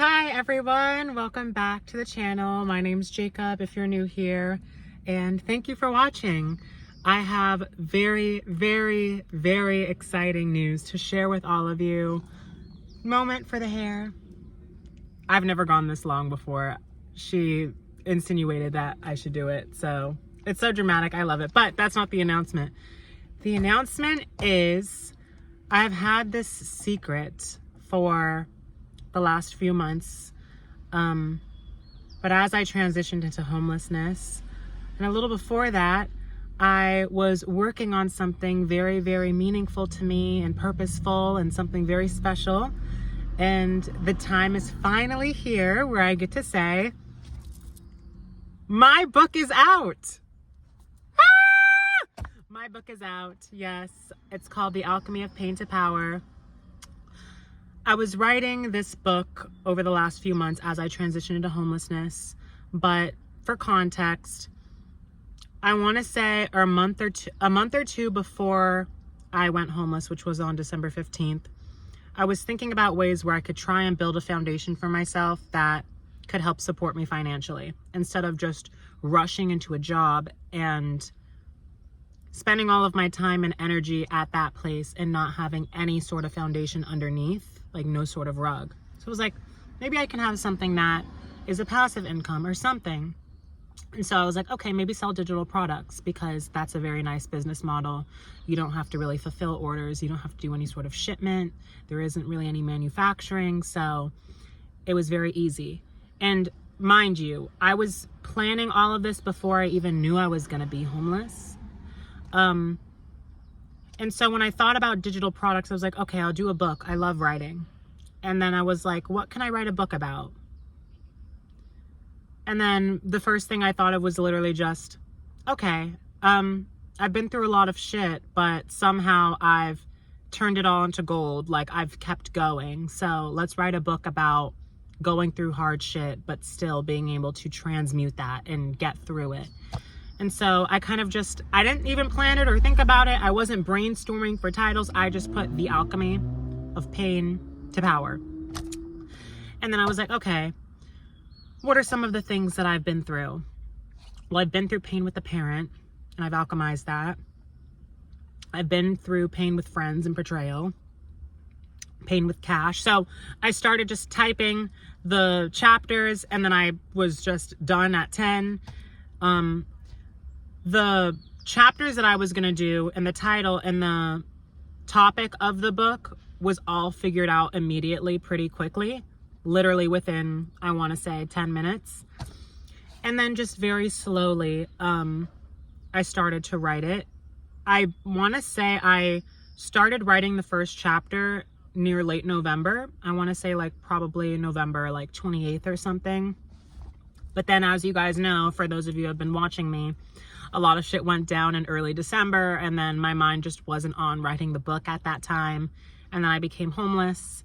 Hi everyone, welcome back to the channel. My name's Jacob if you're new here, and thank you for watching. I have very exciting news to share with all of you. Moment for the hair. I've never gone this long before. She insinuated that I should do it, so it's so dramatic. I love it, but that's not the announcement. The announcement is I've had this secret for the last few months, but as I transitioned into homelessness, and a little before that, I was working on something very meaningful to me and purposeful and something very special, and the time is finally here where I get to say my book is out. My book is out. Yes, it's called The Alchemy of Pain to Power. I was writing this book over the last few months as I transitioned into homelessness, but for context, I want to say a month or two before I went homeless, which was on December 15th, I was thinking about ways where I could try and build a foundation for myself that could help support me financially, instead of just rushing into a job and spending all of my time and energy at that place and not having any sort of foundation underneath, like no sort of rug. So it was like, maybe I can have something that is a passive income or something. And so I was like, okay, maybe sell digital products, because that's a very nice business model. You don't have to really fulfill orders. You don't have to do any sort of shipment. There isn't really any manufacturing. So it was very easy. And mind you, I was planning all of this before I even knew I was going to be homeless. And so when I thought about digital products, I was like, okay, I'll do a book. I love writing. And then I was like, what can I write a book about? And then the first thing I thought of was literally just, okay, I've been through a lot of shit, but somehow I've turned it all into gold. Like, I've kept going. So let's write a book about going through hard shit, but still being able to transmute that and get through it. And so I kind of just, I didn't even plan it or think about it. I wasn't brainstorming for titles. I just put The Alchemy of Pain to Power. And then I was like, okay, what are some of the things that I've been through? Well, I've been through pain with a parent, and I've alchemized that. I've been through pain with friends and betrayal, pain with cash. So I started just typing the chapters, and then I was just done at 10. The chapters that I was going to do and the title and the topic of the book was all figured out immediately, pretty quickly, literally within, I want to say, 10 minutes. And then just very slowly, I started to write it. I want to say I started writing the first chapter near late November. I want to say like probably November, like 28th or something. But then, as you guys know, for those of you who have been watching me, a lot of shit went down in early December, and then my mind just wasn't on writing the book at that time. And then I became homeless,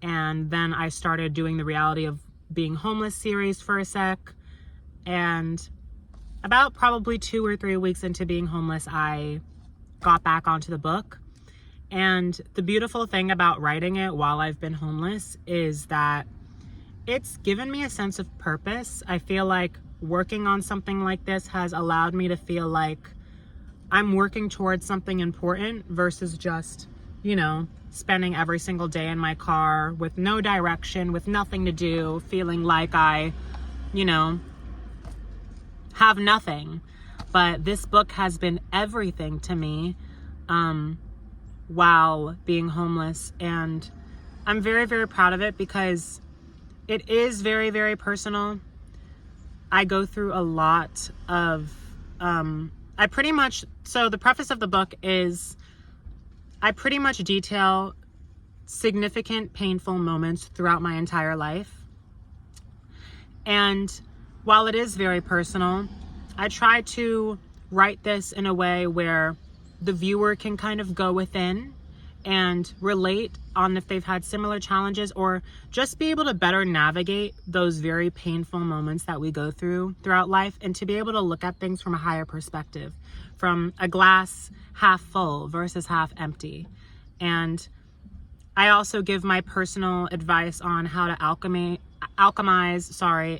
and then I started doing the Reality of Being Homeless series for a sec. And about probably 2 or 3 weeks into being homeless, I got back onto the book. And the beautiful thing about writing it while I've been homeless is that it's given me a sense of purpose. I feel like working on something like this has allowed me to feel like I'm working towards something important versus just, spending every single day in my car with no direction, with nothing to do, feeling like I, have nothing. But this book has been everything to me while being homeless. And I'm very proud of it, because it is very personal. I go through a lot of, so the preface of the book is I pretty much detail significant painful moments throughout my entire life. And while it is very personal, I try to write this in a way where the viewer can kind of go within and relate on if they've had similar challenges, or just be able to better navigate those very painful moments that we go through throughout life, and to be able to look at things from a higher perspective, from a glass half full versus half empty. And I also give my personal advice on how to alchemize,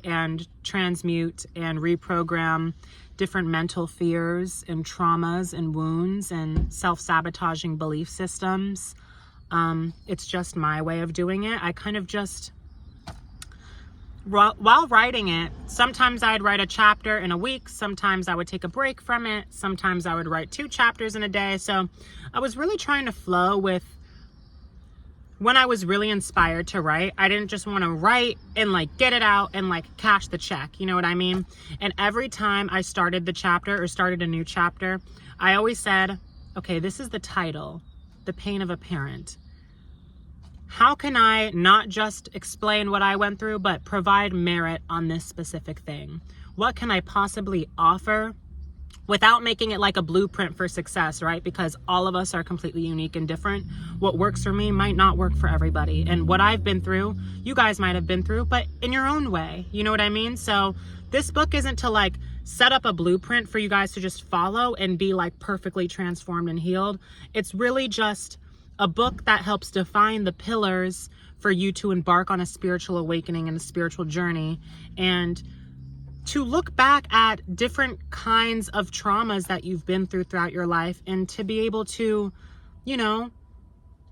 and transmute and reprogram different mental fears and traumas and wounds and self-sabotaging belief systems. It's just my way of doing it. I kind of just, while writing it, sometimes I'd write a chapter in a week. Sometimes I would take a break from it. Sometimes I would write 2 chapters in a day. So I was really trying to flow with when I was really inspired to write. I didn't just want to write and like get it out and like cash the check. You know what I mean? And every time I started the chapter or started a new chapter, I always said, okay, this is the title, The Pain of a Parent. How can I not just explain what I went through, but provide merit on this specific thing? What can I possibly offer without making it like a blueprint for success, right? Because all of us are completely unique and different. What works for me might not work for everybody. And what I've been through, you guys might have been through, but in your own way. You know what I mean? So this book isn't to like set up a blueprint for you guys to just follow and be like perfectly transformed and healed. It's really just a book that helps define the pillars for you to embark on a spiritual awakening and a spiritual journey, and to look back at different kinds of traumas that you've been through throughout your life, and to be able to, you know,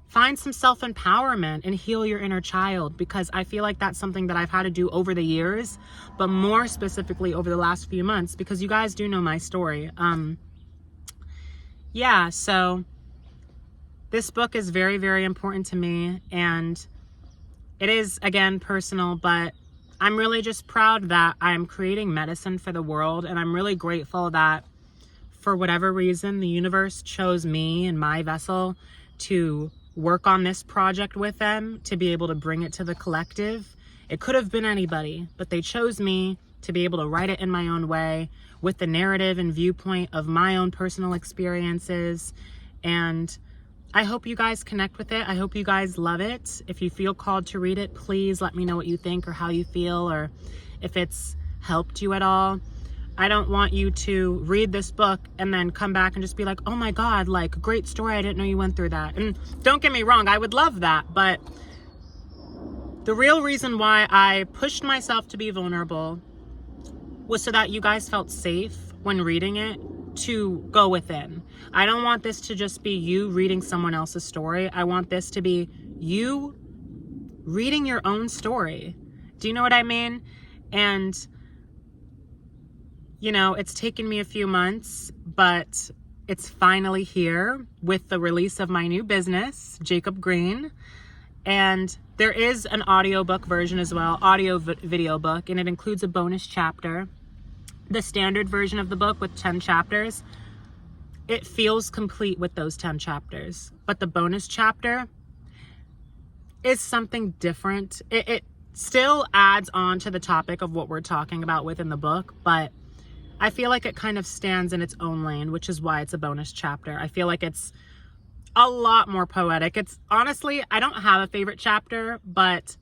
find some self-empowerment and heal your inner child, because I feel like that's something that I've had to do over the years, but more specifically over the last few months, because you guys do know my story. Yeah, so this book is very, very important to me, and it is, again, personal, but I'm really just proud that I'm creating medicine for the world, and I'm really grateful that for whatever reason, the universe chose me and my vessel to work on this project with them, to be able to bring it to the collective. It could have been anybody, but they chose me to be able to write it in my own way with the narrative and viewpoint of my own personal experiences. And I hope you guys connect with it. I hope you guys love it. If you feel called to read it, please let me know what you think or how you feel, or if it's helped you at all. I don't want you to read this book and then come back and just be like, oh my God, like, great story. I didn't know you went through that. And don't get me wrong, I would love that. But the real reason why I pushed myself to be vulnerable was so that you guys felt safe when reading it to go within. I don't want this to just be you reading someone else's story. I want this to be you reading your own story. Do you know what I mean? And, you know, it's taken me a few months, but it's finally here with the release of my new business, Jacob Green. And there is an audiobook version as well, video book, and it includes a bonus chapter. The standard version of the book with 10 chapters, it feels complete with those 10 chapters. But the bonus chapter is something different. It still adds on to the topic of what we're talking about within the book, but I feel like it kind of stands in its own lane, which is why it's a bonus chapter. I feel like it's a lot more poetic. It's honestly, I don't have a favorite chapter, but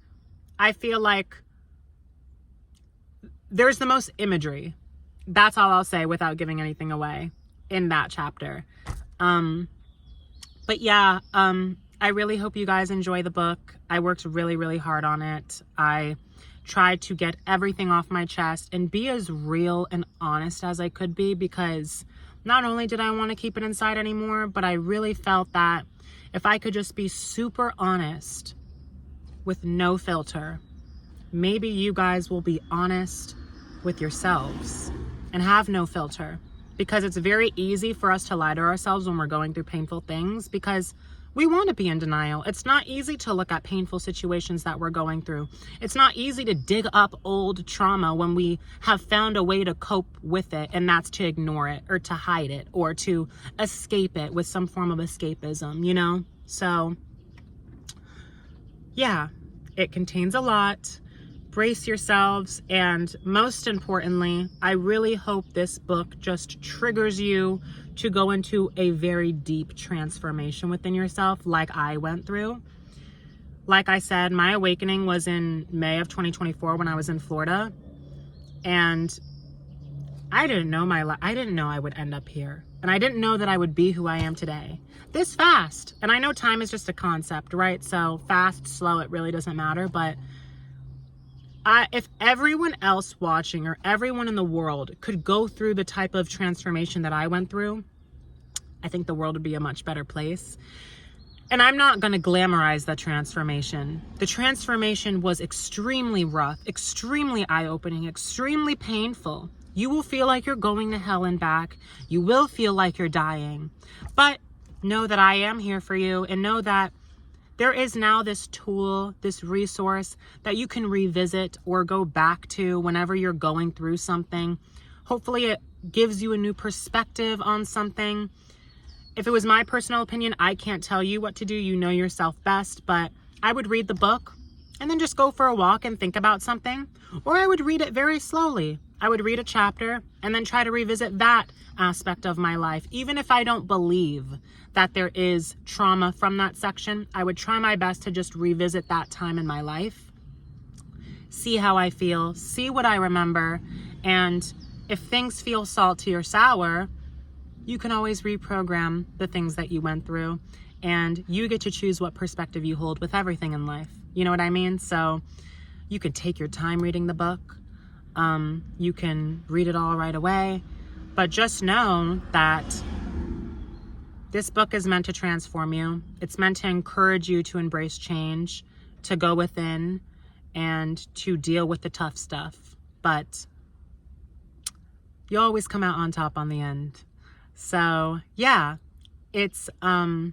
I feel like there's the most imagery. That's all I'll say without giving anything away in that chapter. But yeah, I really hope you guys enjoy the book. I worked really, really hard on it. I tried to get everything off my chest and be as real and honest as I could be, because not only did I want to keep it inside anymore, but I really felt that if I could just be super honest with no filter, maybe you guys will be honest with yourselves and have no filter, because it's very easy for us to lie to ourselves when we're going through painful things, because we want to be in denial. It's not easy to look at painful situations that we're going through. It's not easy to dig up old trauma when we have found a way to cope with it, and that's to ignore it or to hide it or to escape it with some form of escapism, you know? So yeah, it contains a lot. Brace yourselves, and most importantly, I really hope this book just triggers you to go into a very deep transformation within yourself, like I went through. Like I said, my awakening was in May of 2024 when I was in Florida, and I didn't know I would end up here. And I didn't know that I would be who I am today this fast. And I know time is just a concept, right? So fast, slow, it really doesn't matter. But if everyone else watching or everyone in the world could go through the type of transformation that I went through, I think the world would be a much better place. And I'm not going to glamorize the transformation. The transformation was extremely rough, extremely eye-opening, extremely painful. You will feel like you're going to hell and back. You will feel like you're dying. But know that I am here for you, and know that there is now this tool, this resource that you can revisit or go back to whenever you're going through something. Hopefully it gives you a new perspective on something. If it was my personal opinion, I can't tell you what to do. You know yourself best, but I would read the book and then just go for a walk and think about something. Or I would read it very slowly. I would read a chapter and then try to revisit that aspect of my life. Even if I don't believe that there is trauma from that section, I would try my best to just revisit that time in my life, see how I feel, see what I remember. And if things feel salty or sour, you can always reprogram the things that you went through, and you get to choose what perspective you hold with everything in life. You know what I mean? So you could take your time reading the book. You can read it all right away, but just know that this book is meant to transform you. It's meant to encourage you to embrace change, to go within, and to deal with the tough stuff. But you always come out on top on the end. So yeah, it's gonna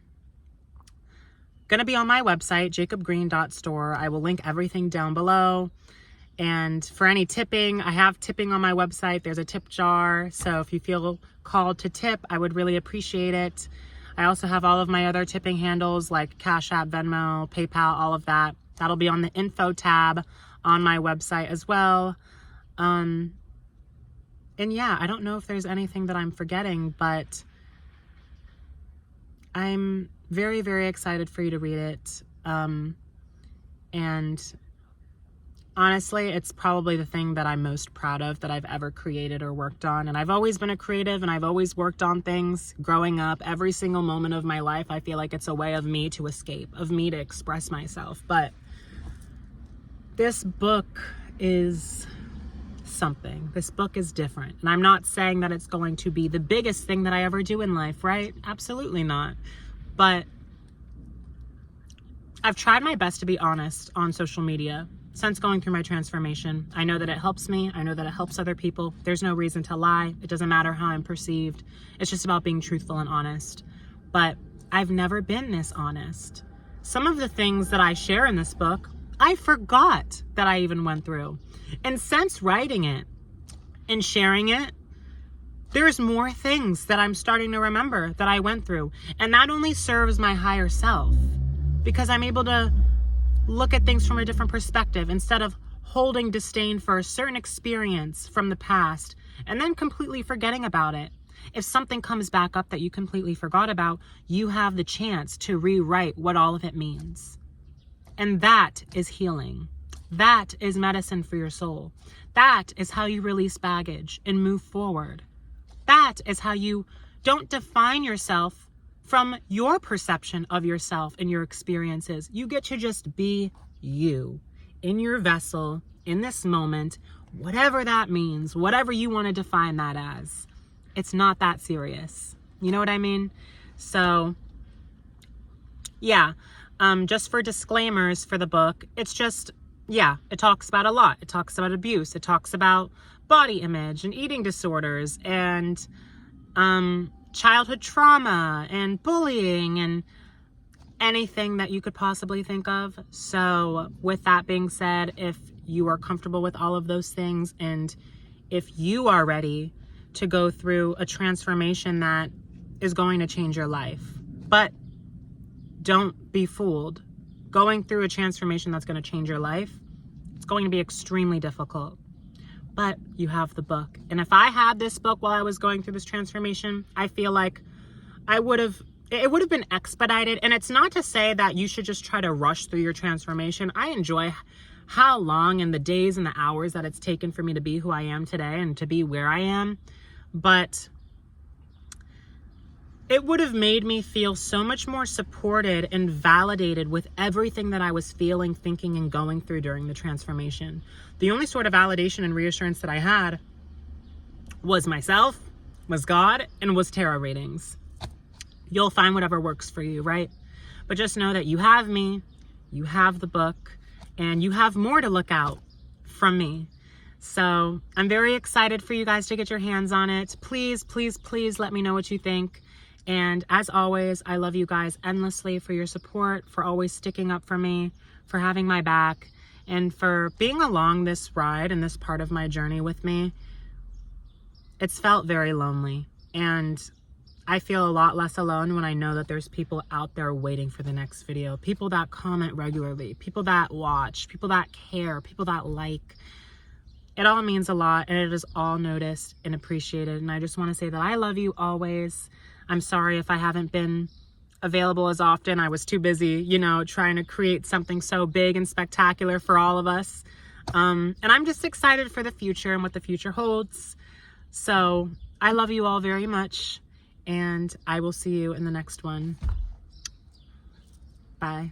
be on my website, jacobgreen.store. I will link everything down below. And for any tipping, I have tipping on my website. There's a tip jar. So if you feel called to tip, I would really appreciate it. I also have all of my other tipping handles like Cash App, Venmo, PayPal, all of that. That'll be on the info tab on my website as well. And yeah, I don't know if there's anything that I'm forgetting, but I'm very, very excited for you to read it. And honestly, it's probably the thing that I'm most proud of that I've ever created or worked on. And I've always been a creative, and I've always worked on things growing up. Every single moment of my life, I feel like it's a way of me to escape, of me to express myself. But this book is something. This book is different. And I'm not saying that it's going to be the biggest thing that I ever do in life, right? Absolutely not. But I've tried my best to be honest on social media since going through my transformation. I know that it helps me. I know that it helps other people. There's no reason to lie. It doesn't matter how I'm perceived. It's just about being truthful and honest. But I've never been this honest. Some of the things that I share in this book, I forgot that I even went through. And since writing it and sharing it, there's more things that I'm starting to remember that I went through. And that only serves my higher self, because I'm able to look at things from a different perspective instead of holding disdain for a certain experience from the past and then completely forgetting about it. If something comes back up that you completely forgot about, you have the chance to rewrite what all of it means. And that is healing. That is medicine for your soul. That is how you release baggage and move forward. That is how you don't define yourself from your perception of yourself and your experiences. You get to just be you in your vessel, in this moment, whatever that means, whatever you want to define that as. It's not that serious. You know what I mean? So, yeah. Just for disclaimers for the book, it's just, yeah, it talks about a lot. It talks about abuse. It talks about body image and eating disorders and childhood trauma and bullying and anything that you could possibly think of. So with that being said, if you are comfortable with all of those things, and if you are ready to go through a transformation that is going to change your life, but don't be fooled. Going through a transformation that's going to change your life, it's going to be extremely difficult. But you have the book. And if I had this book while I was going through this transformation, I feel like it would have been expedited. And it's not to say that you should just try to rush through your transformation. I enjoy how long and the days and the hours that it's taken for me to be who I am today and to be where I am. But it would have made me feel so much more supported and validated with everything that I was feeling, thinking, and going through during the transformation. The only sort of validation and reassurance that I had was myself, was God, and was tarot readings. You'll find whatever works for you, right? But just know that you have me, you have the book, and you have more to look out from me. So I'm very excited for you guys to get your hands on it. Please, please, please let me know what you think. And as always, I love you guys endlessly for your support, for always sticking up for me, for having my back, and for being along this ride and this part of my journey with me. It's felt very lonely, and I feel a lot less alone when I know that there's people out there waiting for the next video, people that comment regularly, people that watch, people that care, people that like. It all means a lot, and it is all noticed and appreciated. And I just want to say that I love you always. I'm sorry if I haven't been available as often. I was too busy, you know, trying to create something so big and spectacular for all of us. And I'm just excited for the future and what the future holds. So I love you all very much, and I will see you in the next one. Bye.